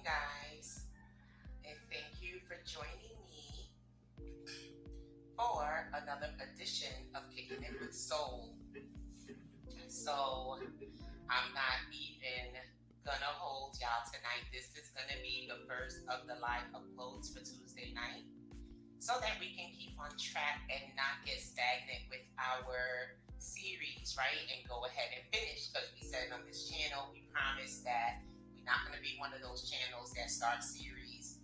guys, and thank you for joining me for another edition of Kicking It with Soul. So, I'm not even gonna hold y'all tonight. This is gonna be the first of the live uploads for Tuesday night so that we can keep on track and not get stagnant with our series, right? And go ahead and finish because we said on this channel, we promised that we're not going to be one of those channels that start series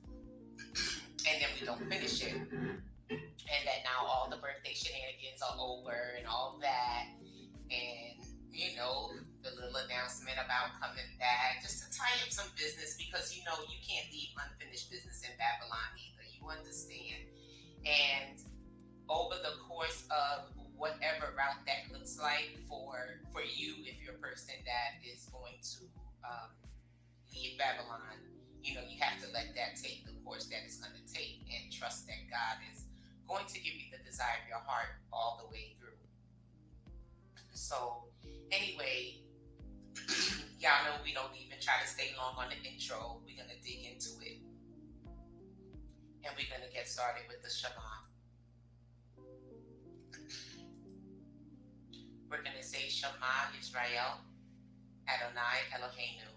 and then we don't finish it. And that now all the birthday shenanigans are over and all that. And, the little announcement about coming back just to tie up some business because, you can't leave unfinished business in Babylon either. You understand? And over the course of whatever route that looks like for you, if you're a person that is going to leave Babylon, you have to let that take the course that it's going to take and trust that God is going to give you the desire of your heart all the way through. So anyway, y'all know we don't even try to stay long on the intro. We're going to dig into it. And we're going to get started with the Shema. We're going to say Shema Israel, Adonai Eloheinu,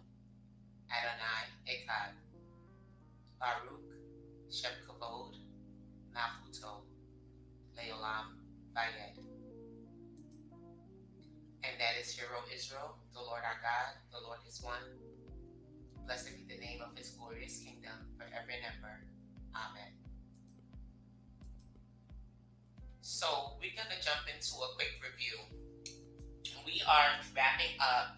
Adonai Echad, Baruch Shem Kavod, Nafuto, Leolam Vayed. And that is Hero Israel, the Lord our God, the Lord is one. Blessed be the name of his glorious kingdom forever and ever. Amen. So we're going to jump into a quick review. We are wrapping up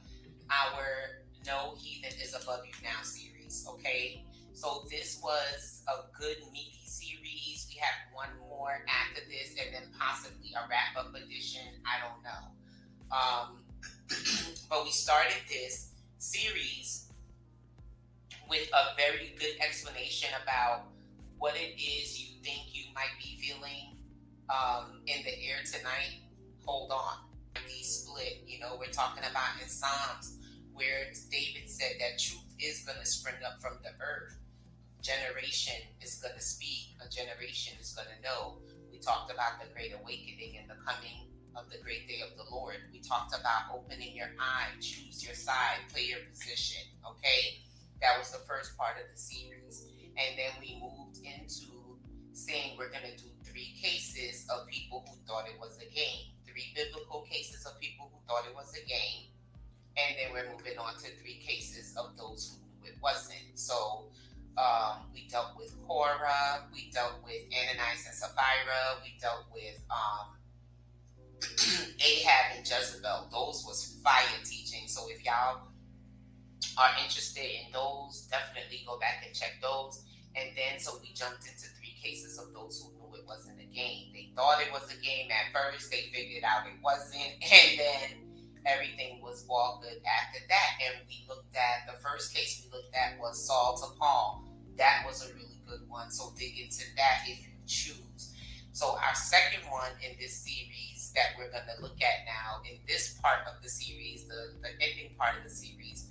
our No Heathen is Above You Now series, okay? So this was a good meaty series. We have one more after this and then possibly a wrap-up edition. I don't know. But we started this series with a very good explanation about what it is you think you might be feeling in the air tonight. Hold on. Be split. We're talking about in Psalms where David said that truth is going to spring up from the earth. Generation is going to speak. A generation is going to know. We talked about the great awakening and the coming of the great day of the Lord. We talked about opening your eye, choose your side, play your position. Okay? That was the first part of the series. And then we moved into saying we're going to do 3 cases of people who thought it was a game. 3 biblical cases of people who thought it was a game. And then we're moving on to 3 cases of those who knew it wasn't. So we dealt with Korah, we dealt with Ananias and Sapphira, we dealt with Ahab and Jezebel. Those was fire teaching. So if y'all are interested in those, definitely go back and check those. And then so we jumped into 3 cases of those who knew it wasn't a game. They thought it was a game at first. They figured out it wasn't. And then everything was all good after that. And we looked at, the first case we looked at was Saul to Paul. That was a really good one. So dig into that if you choose. So our second one in this series that we're going to look at now, in this part of the series, the ending part of the series,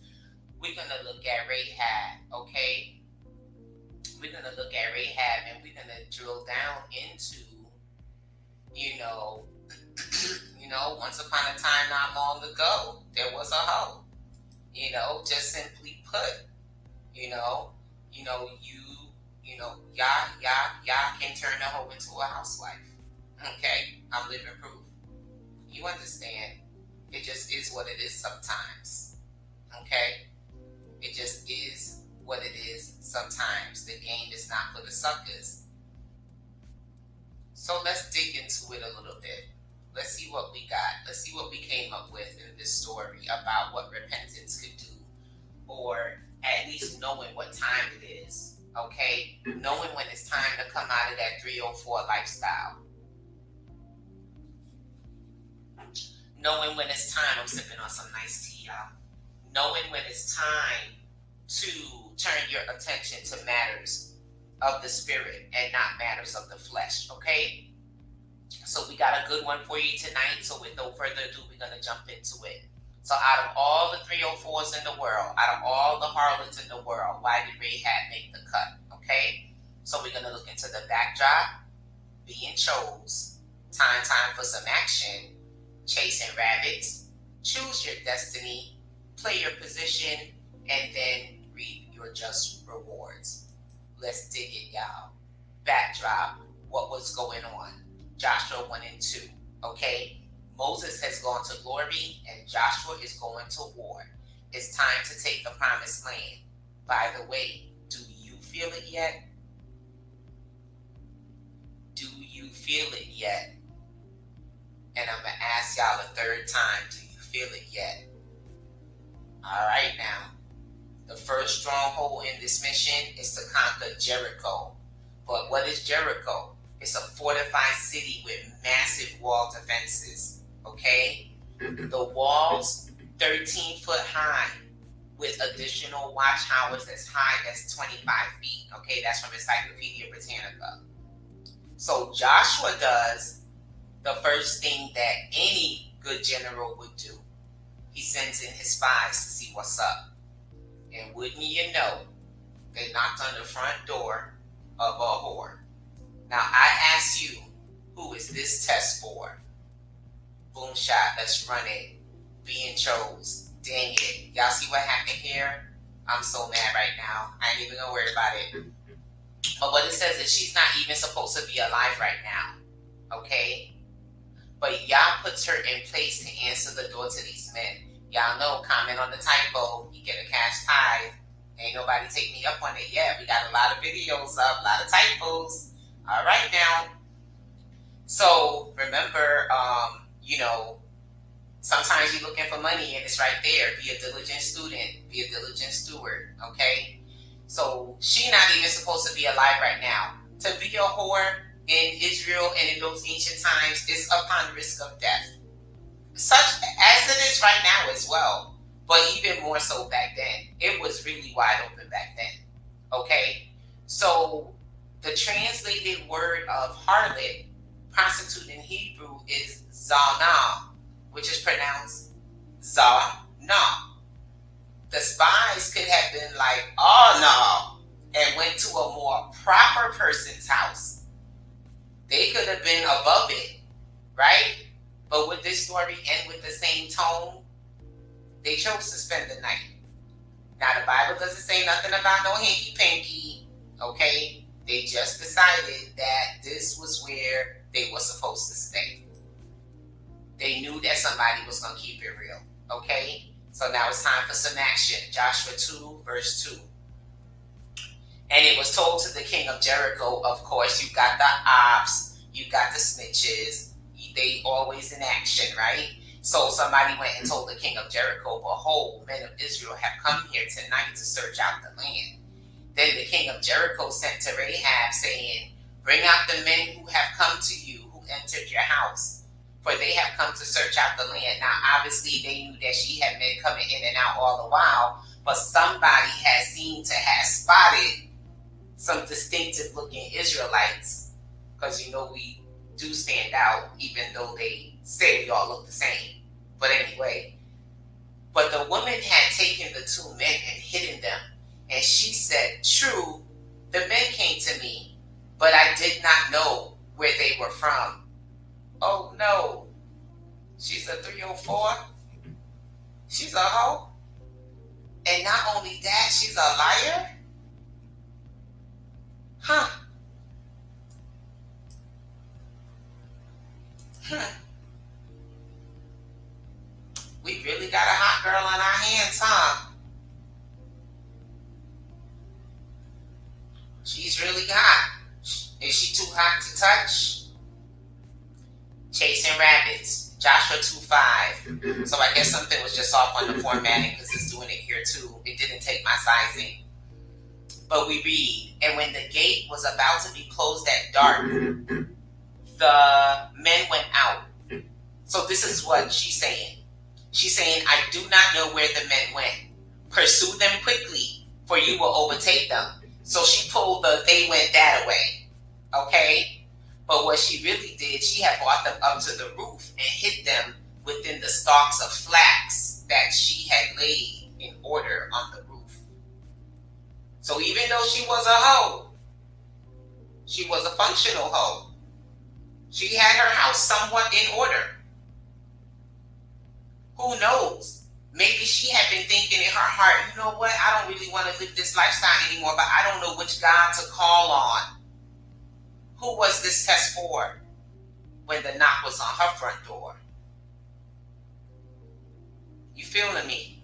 we're going to look at Rahab, okay? We're going to look at Rahab and we're going to drill down into, once upon a time not long ago, there was a hoe. Just simply put, y'all can turn a hoe into a housewife. Okay? I'm living proof. You understand? It just is what it is sometimes. Okay? It just is what it is sometimes. The game is not for the suckers. So let's dig into it a little bit. Let's see what we got. Let's see what we came up with in this story about what repentance could do, or at least knowing what time it is, okay? Knowing when it's time to come out of that 304 lifestyle. Knowing when it's time, I'm sipping on some nice tea, y'all. Knowing when it's time to turn your attention to matters of the spirit and not matters of the flesh, okay? So we got a good one for you tonight. So with no further ado, we're going to jump into it. So out of all the 304s in the world, out of all the harlots in the world, why did Rahab make the cut? Okay? So we're going to look into the backdrop, being chose, time for some action, chasing rabbits, choose your destiny, play your position, and then reap your just rewards. Let's dig it, y'all. Backdrop, what was going on? Joshua 1 and 2, okay? Moses has gone to glory and Joshua is going to war. It's time to take the promised land. By the way, do you feel it yet? Do you feel it yet? And I'm going to ask y'all a third time, do you feel it yet? All right now. The first stronghold in this mission is to conquer Jericho. But what is Jericho? It's a fortified city with massive wall defenses. Okay? The walls 13 foot high with additional watchtowers as high as 25 feet. Okay, that's from Encyclopedia Britannica. So Joshua does the first thing that any good general would do. He sends in his spies to see what's up. And wouldn't you know, they knocked on the front door of a whore. Now I ask you, who is this test for? Boom shot, let's run it. Being chose. Dang it. Y'all see what happened here? I'm so mad right now. I ain't even gonna worry about it. But what it says is she's not even supposed to be alive right now. Okay? But Yah puts her in place to answer the door to these men. Y'all know, comment on the typo, you get a cash tithe. Ain't nobody take me up on it yet. We got a lot of videos up, a lot of typos. All right now. So remember, sometimes you're looking for money and it's right there. Be a diligent student. Be a diligent steward. Okay? So she not even supposed to be alive right now. To be a whore in Israel and in those ancient times is upon risk of death. Such as it is right now as well. But even more so back then. It was really wide open back then. Okay? So the translated word of harlot, prostitute in Hebrew, is zana, which is pronounced za-na. The spies could have been like, oh no, and went to a more proper person's house. They could have been above it, right? But would this story end with the same tone? They chose to spend the night. Now the Bible doesn't say nothing about no hanky-panky, okay? They just decided that this was where they were supposed to stay. They knew that somebody was going to keep it real, okay? So now it's time for some action. Joshua 2, verse 2. And it was told to the king of Jericho, of course, you got the ops, you got the snitches, they always in action, right? So somebody went and told the king of Jericho, behold, men of Israel have come here tonight to search out the land. Then the king of Jericho sent to Rahab, saying, bring out the men who have come to you, who entered your house, for they have come to search out the land. Now, obviously, they knew that she had been coming in and out all the while, but somebody had seemed to have spotted some distinctive-looking Israelites, because, we do stand out, even though they say we all look the same. But anyway, but the woman had taken the two men and hidden them, and she said, true, the men came to me, but I did not know where they were from. Oh no, she's a 304. She's a hoe. And not only that, she's a liar. Huh. We really got a hot girl on our hands, huh? She's really hot. Is she too hot to touch? Chasing rabbits. Joshua 2:5. So I guess something was just off on the formatting because it's doing it here too. It didn't take my sizing. But we read, and when the gate was about to be closed at dark, the men went out. So this is what she's saying. She's saying, I do not know where the men went. Pursue them quickly, for you will overtake them. So she pulled the they went that away. Okay? But what she really did, she had brought them up to the roof and hid them within the stalks of flax. that she had laid in order on the roof. So even though she was a hoe, she was a functional hoe. She had her house somewhat in order. Who knows? Maybe she had been thinking in her heart, you know what? I don't really want to live this lifestyle anymore, but I don't know which God to call on. Who was this test for when the knock was on her front door? You feeling me?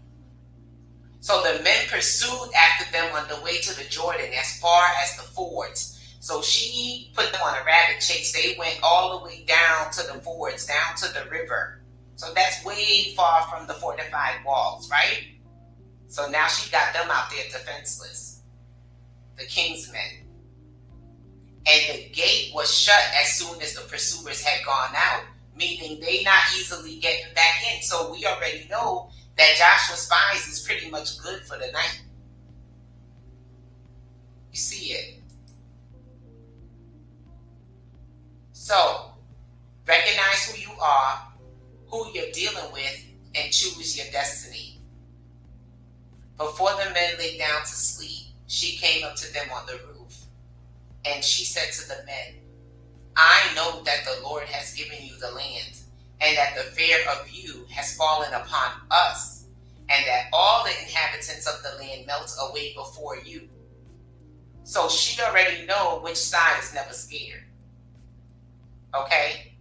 So the men pursued after them on the way to the Jordan as far as the fords. So she put them on a rabbit chase. They went all the way down to the fords, down to the river. So that's way far from the fortified walls, right? So now she got them out there defenseless, the king's men. And the gate was shut as soon as the pursuers had gone out, meaning they not easily getting back in. So we already know that Joshua's spies is pretty much good for the night. You see it. So, recognize who you are, who you're dealing with, and choose your destiny. Before the men lay down to sleep, she came up to them on the roof, and she said to the men, I know that the Lord has given you the land, and that the fear of you has fallen upon us, and that all the inhabitants of the land melt away before you. So she already know which side is never scared. Okay?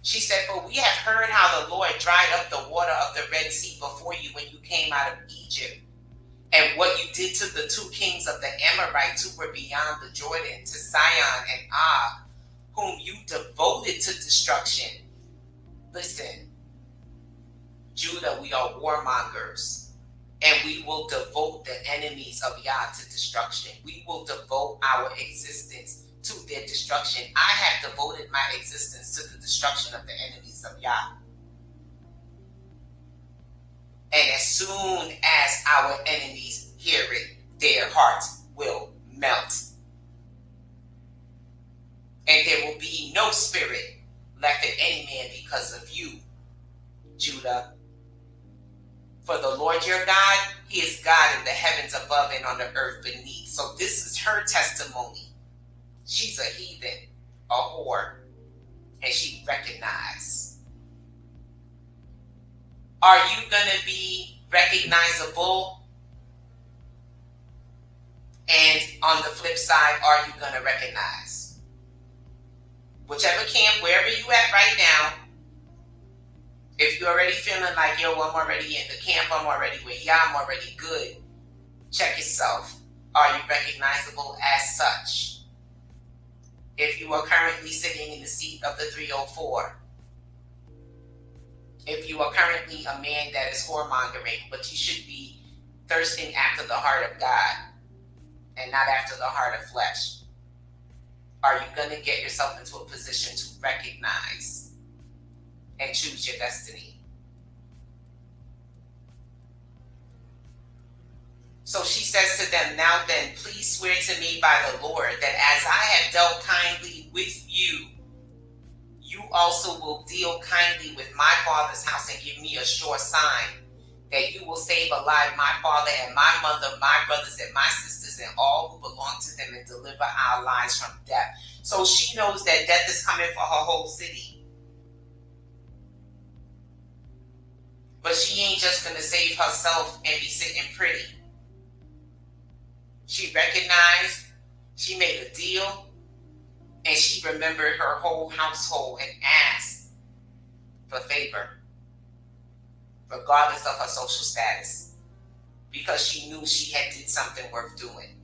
She said, for we have heard how the Lord dried up the water of the Red Sea before you when you came out of Egypt, and what you did to the two kings of the Amorites who were beyond the Jordan, to Sihon and Og, whom you devoted to destruction. Listen, Judah, we are warmongers, and we will devote the enemies of Yah to destruction. We will devote our existence to their destruction. I have devoted my existence to the destruction of the enemies of Yah. And as soon as our enemies hear it, their hearts will melt. And there will be no spirit left in any man because of you, Judah. For the Lord your God, he is God in the heavens above and on the earth beneath. So this is her testimony. She's a heathen, a whore, and she recognized. Are you going to be recognizable? And on the flip side, are you going to recognize? Whichever camp, wherever you at right now, if you're already feeling like, yo, I'm already in the camp, I'm already with Yah, I'm already good, check yourself. Are you recognizable as such? If you are currently sitting in the seat of the 304, if you are currently a man that is whoremongering, but you should be thirsting after the heart of God and not after the heart of flesh, are you going to get yourself into a position to recognize and choose your destiny? So she says to them, now then, please swear to me by the Lord that as I have dealt kindly with you, you also will deal kindly with my father's house and give me a sure sign that you will save alive my father and my mother, my brothers and my sisters, and all who belong to them, and deliver our lives from death. So she knows that death is coming for her whole city. But she ain't just going to save herself and be sitting pretty. She recognized, she made a deal, and she remembered her whole household and asked for favor, regardless of her social status, because she knew she had did something worth doing.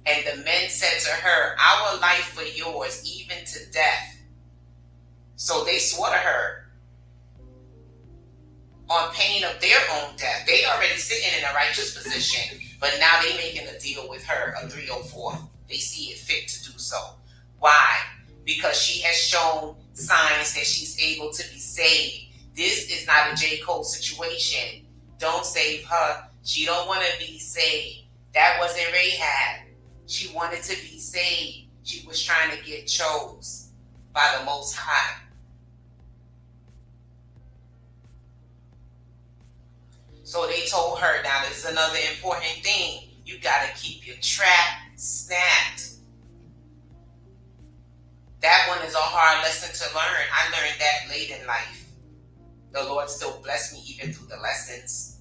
And the men said to her, our life for yours, even to death. So they swore to her on pain of their own death. They already sitting in a righteous position, but now they making a deal with her, a 304. They see it fit to do so. Why? Because she has shown signs that she's able to be saved. This is not a J. Cole situation. Don't save her. She don't want to be saved. That wasn't Rahab. She wanted to be saved. She was trying to get chose by the Most High. So they told her, now this is another important thing. You got to keep your trap snapped. That one is a hard lesson to learn. I learned that late in life. The Lord still blessed me even through the lessons.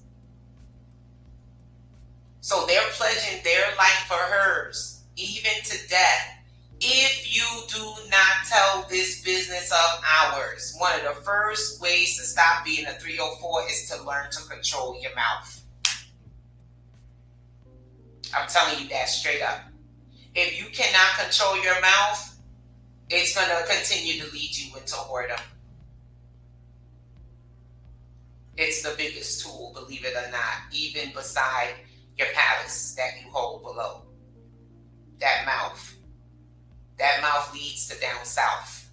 So they're pledging their life for hers, even to death. If you do not tell this business of ours, one of the first ways to stop being a 304 is to learn to control your mouth. I'm telling you that straight up. If you cannot control your mouth, it's going to continue to lead you into whoredom. It's the biggest tool, believe it or not, even beside your palace that you hold below. That mouth. That mouth leads to down south.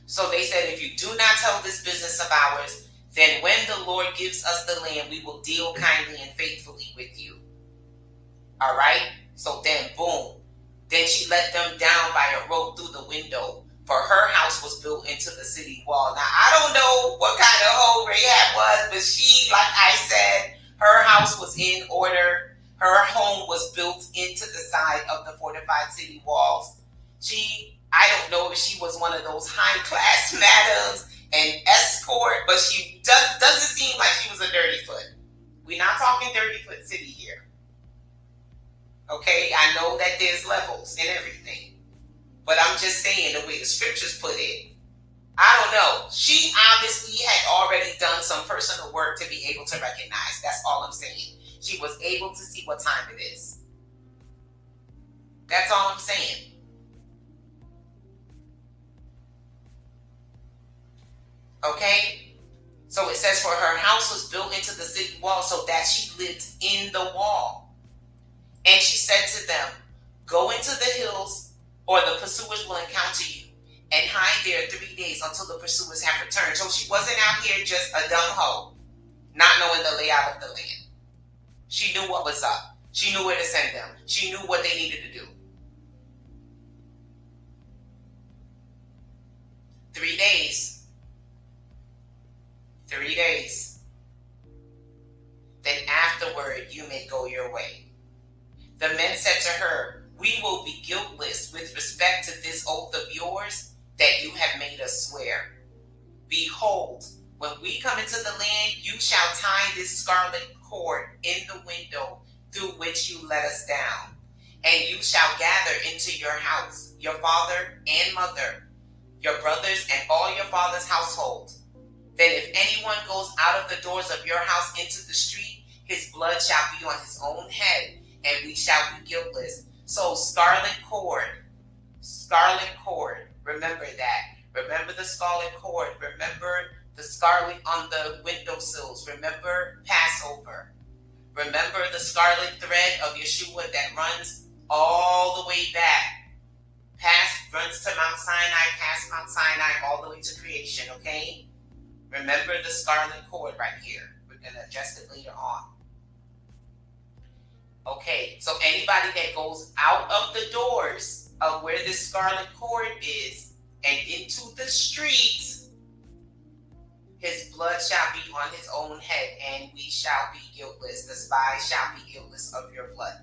So they said, if you do not tell this business of ours, then when the Lord gives us the land, we will deal kindly and faithfully with you. All right? So then, boom. Then she let them down by a rope through the window, for her house was built into the city wall. Now, I don't know what kind of hoe Rahab was, but she, like I said, her house was in order. Her home was built into the side of the fortified city walls. I don't know if she was one of those high-class madams and escort, but she doesn't seem like she was a dirty foot. We're not talking dirty foot city here. Okay, I know that there's levels and everything, but I'm just saying the way the scriptures put it, I don't know. She obviously had already done some personal work to be able to recognize. That's all I'm saying. She was able to see what time it is. That's all I'm saying. Okay? So it says, for her house was built into the city wall so that she lived in the wall. And she said to them, go into the hills, or the pursuers will encounter you, and hide there 3 days until the pursuers have returned. So she wasn't out here just a dumb hoe, not knowing the layout of the land. She knew what was up. She knew where to send them. She knew what they needed to do. 3 days. 3 days. Then afterward you may go your way. The men said to her, we will be guiltless with respect to this oath of yours that you have made us swear. Behold, when we come into the land, you shall tie this scarlet cord in the window through which you let us down, and you shall gather into your house your father and mother, your brothers, and all your father's household. Then if anyone goes out of the doors of your house into the street, his blood shall be on his own head, and we shall be guiltless. So scarlet cord, remember that. Remember the scarlet cord. Remember the scarlet on the windowsills. Remember Passover. Remember the scarlet thread of Yeshua that runs all the way back. Runs to Mount Sinai, past Mount Sinai, all the way to creation, okay? Remember the scarlet cord right here. We're going to adjust it later on. Okay, so anybody that goes out of the doors of where this scarlet cord is and into the streets, his blood shall be on his own head, and we shall be guiltless. The spies shall be guiltless of your blood.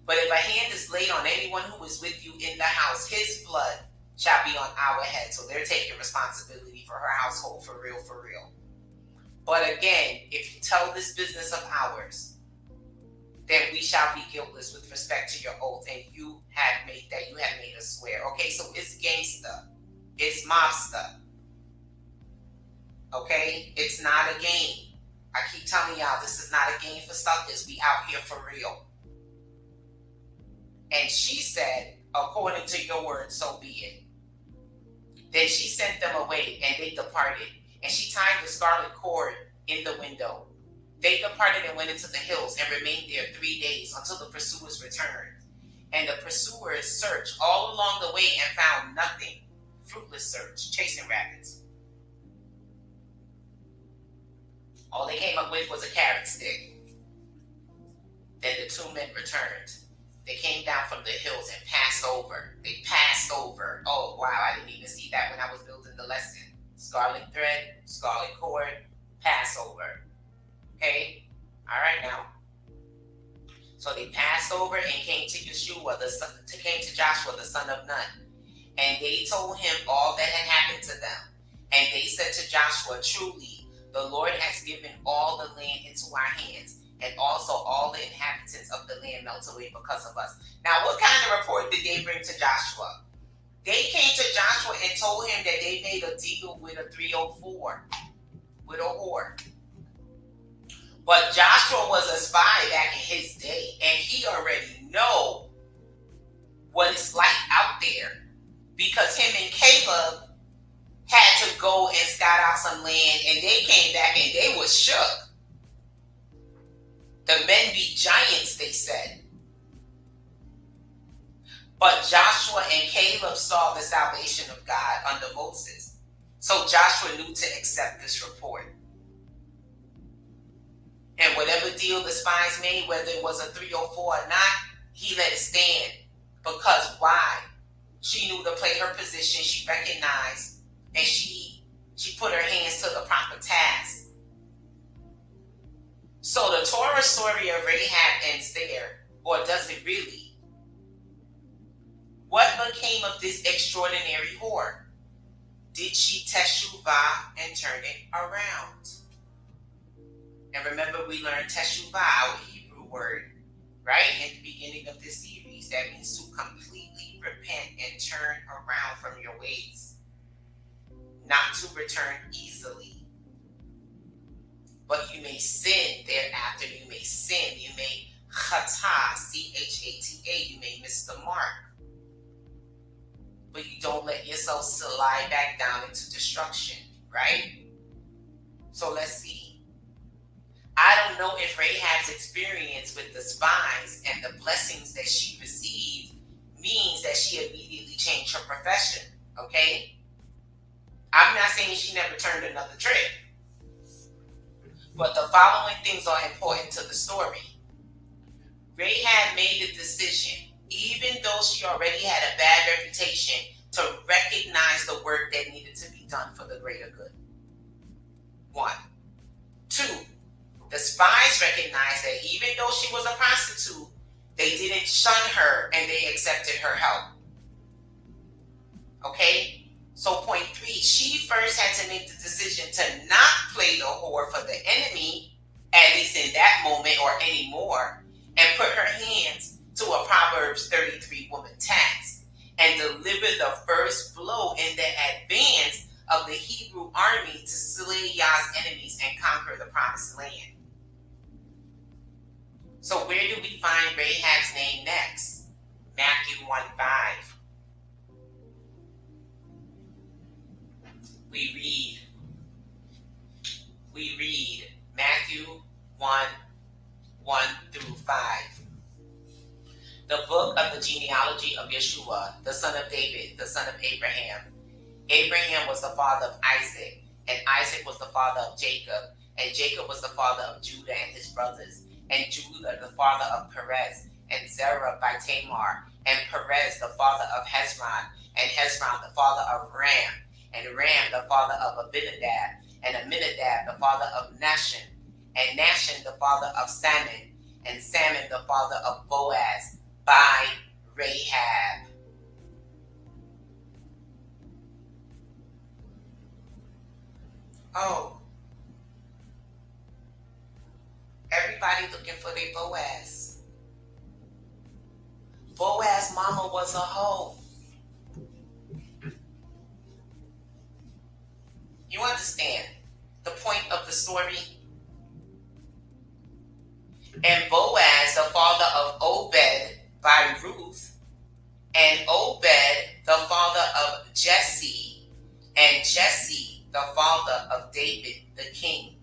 But if a hand is laid on anyone who is with you in the house, his blood shall be on our head. So they're taking responsibility for her household, for real, for real. But again, if you tell this business of ours, then we shall be guiltless with respect to your oath, and you have made us swear. Okay, so it's gangsta. It's mobster. Okay? It's not a game. I keep telling y'all, this is not a game for suckers. We out here for real. And she said, according to your word, so be it. Then she sent them away, and they departed. And she tied the scarlet cord in the window. They departed and went into the hills and remained there 3 days until the pursuers returned. And the pursuers searched all along the way and found nothing. Fruitless search, chasing rabbits. All they came up with was a carrot stick. Then the 2 men returned. They came down from the hills and passed over. They passed over. Oh, wow, I didn't even see that when I was building the lesson. Scarlet thread, scarlet cord, Passover. Okay? All right now. So they passed over and came to Yeshua, came to Joshua, the son of Nun. And they told him all that had happened to them. And they said to Joshua, truly, the Lord has given all the land into our hands, and also all the inhabitants of the land melt away because of us. Now, what kind of report did they bring to Joshua? They came to Joshua and told him that they made a deal with a 304, with a whore. But Joshua was a spy back in his day, and he already know what it's like out there, because him and Caleb had to go and scout out some land, and they came back and they was shook. The men be giants, they said. But Joshua and Caleb saw the salvation of God under Moses. So Joshua knew to accept this report. And whatever deal the spies made, whether it was a 304 or not, he let it stand. Because why? She knew to play her position, she recognized, and she put her hands to the proper task. So the Torah story of Rahab ends there, or does it really? What became of this extraordinary whore? Did she teshuvah and turn it around? And remember, we learned teshuvah, our Hebrew word, right? At the beginning of this series. That means to completely repent and turn around from your ways. Not to return easily. But you may sin thereafter. You may sin. You may chata, C-H-A-T-A. You may miss the mark. But you don't let yourself slide back down into destruction, right? So let's see. I don't know if Rahab's experience with the spies and the blessings that she received means that she immediately changed her profession, okay? I'm not saying she never turned another trick. But the following things are important to the story. Rahab made the decision, even though she already had a bad reputation, to recognize the work that needed to be done for the greater good. 1. 2. The spies recognized that even though she was a prostitute, they didn't shun her and they accepted her help. Okay? So point 3, she first had to make the decision to not play the whore for the enemy, at least in that moment or anymore, and put her hands to a Proverbs 33 woman task and deliver the first blow in the advance of the Hebrew army to slay Yah's enemies and conquer the promised land. So where do we find Rahab's name next? Matthew 1:5. We read Matthew 1:1-5. The book of the genealogy of Yeshua, the son of David, the son of Abraham. Abraham was the father of Isaac, and Isaac was the father of Jacob, and Jacob was the father of Judah and his brothers, and Judah the father of Perez, and Zerah by Tamar, and Perez the father of Hezron, and Hezron the father of Ram, and Ram the father of Abinadab, and Aminadab the father of Nahshon, and Nahshon the father of Salmon, and Salmon the father of Boaz by Rahab. Oh, everybody looking for their Boaz. Boaz mama was a hoe. You understand the point of the story? And Boaz, the father of Obed by Ruth, and Obed, the father of Jesse, and Jesse, the father of David, the king.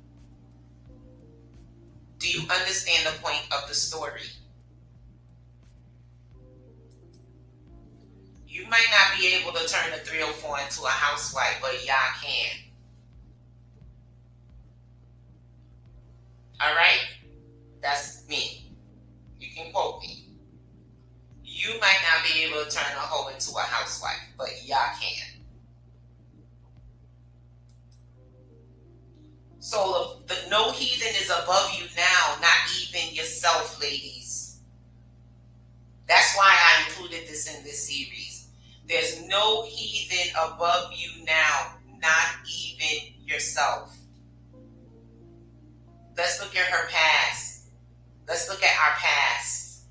Do you understand the point of the story? You might not be able to turn a 304 into a housewife, but y'all can. All right? That's me. You can quote me. You might not be able to turn a hoe into a housewife, but y'all can. no heathen is above you now, not even yourself, ladies. That's why I included this in this series. There's no heathen above you now, not even yourself. Let's look at her past. Let's look at our past.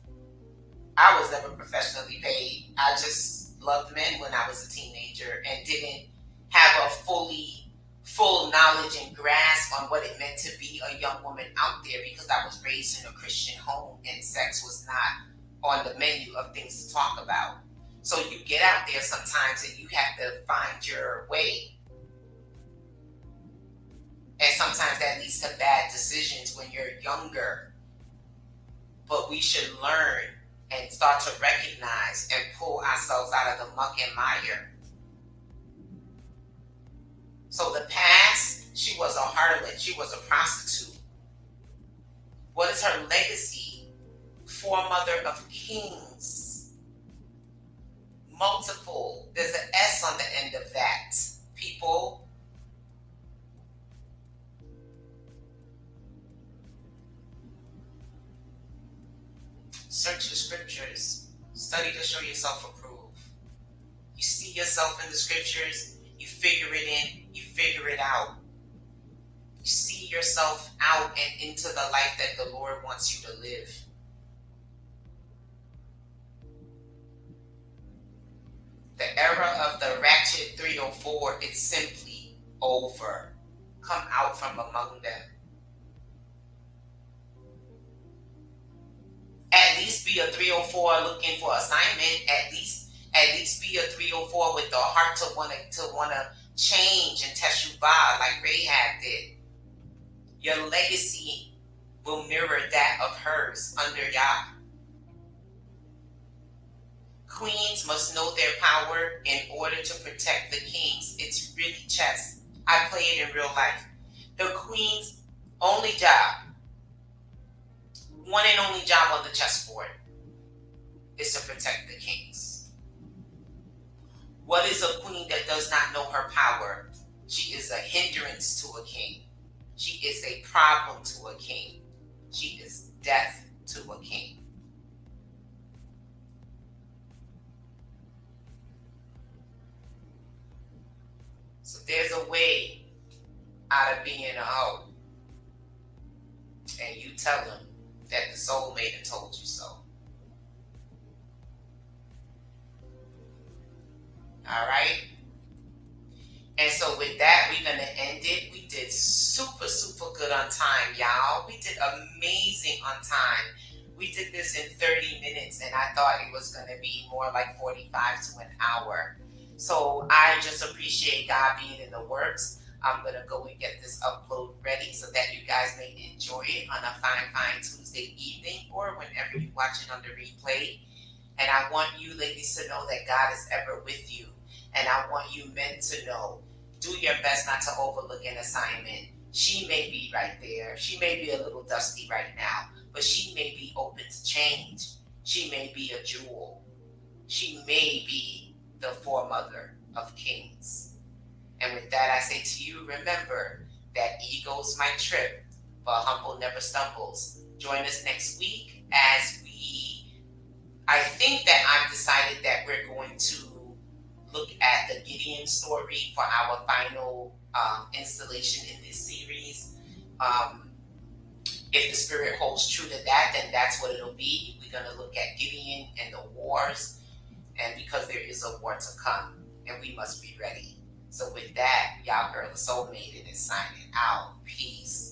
I was never professionally paid. I just loved men when I was a teenager and didn't have a full knowledge and grasp on what it meant to be a young woman out there, because I was raised in a Christian home and sex was not on the menu of things to talk about. So you get out there sometimes and you have to find your way. And sometimes that leads to bad decisions when you're younger. But we should learn and start to recognize and pull ourselves out of the muck and mire. So the past, she was a harlot. She was a prostitute. What is her legacy? Foremother of kings. Multiple. There's an S on the end of that. People. Search the scriptures. Study to show yourself approved. You see yourself in the scriptures. You figure it in. You figure it out. You see yourself out and into the life that the Lord wants you to live. The era of the ratchet 304, it's simply over. Come out from among them. At least be a 304 looking for assignment. At least be a 304 with the heart to wanna change and test you by like Rahab did. Your legacy will mirror that of hers under Yah. Queens must know their power in order to protect the kings. It's really chess. I play it in real life. The queen's only job, one and only job on the chessboard, is to protect the kings. What is a queen that does not know her power? She is a hindrance to a king. She is a problem to a king. She is death to a king. So there's a way out of being a hoe. And you tell them that the soulmate had told you so. All right? And so with that, we're going to end it. We did super, super good on time, y'all. We did amazing on time. We did this in 30 minutes, and I thought it was going to be more like 45 to an hour. So I just appreciate God being in the works. I'm going to go and get this upload ready so that you guys may enjoy it on a fine Tuesday evening or whenever you watch it on the replay. And I want you ladies to know that God is ever with you. And I want you men to know, do your best not to overlook an assignment. She may be right there. She may be a little dusty right now, but she may be open to change. She may be a jewel. She may be the foremother of kings. And with that, I say to you, remember that egos might trip, but humble never stumbles. Join us next week as I think that I've decided that we're going to look at the Gideon story for our final installation in this series. If the Spirit holds true to that, then that's what it'll be. We're going to look at Gideon and the wars, and because there is a war to come, and we must be ready. So with that, y'all girl, the soulmate, is signing out. Peace.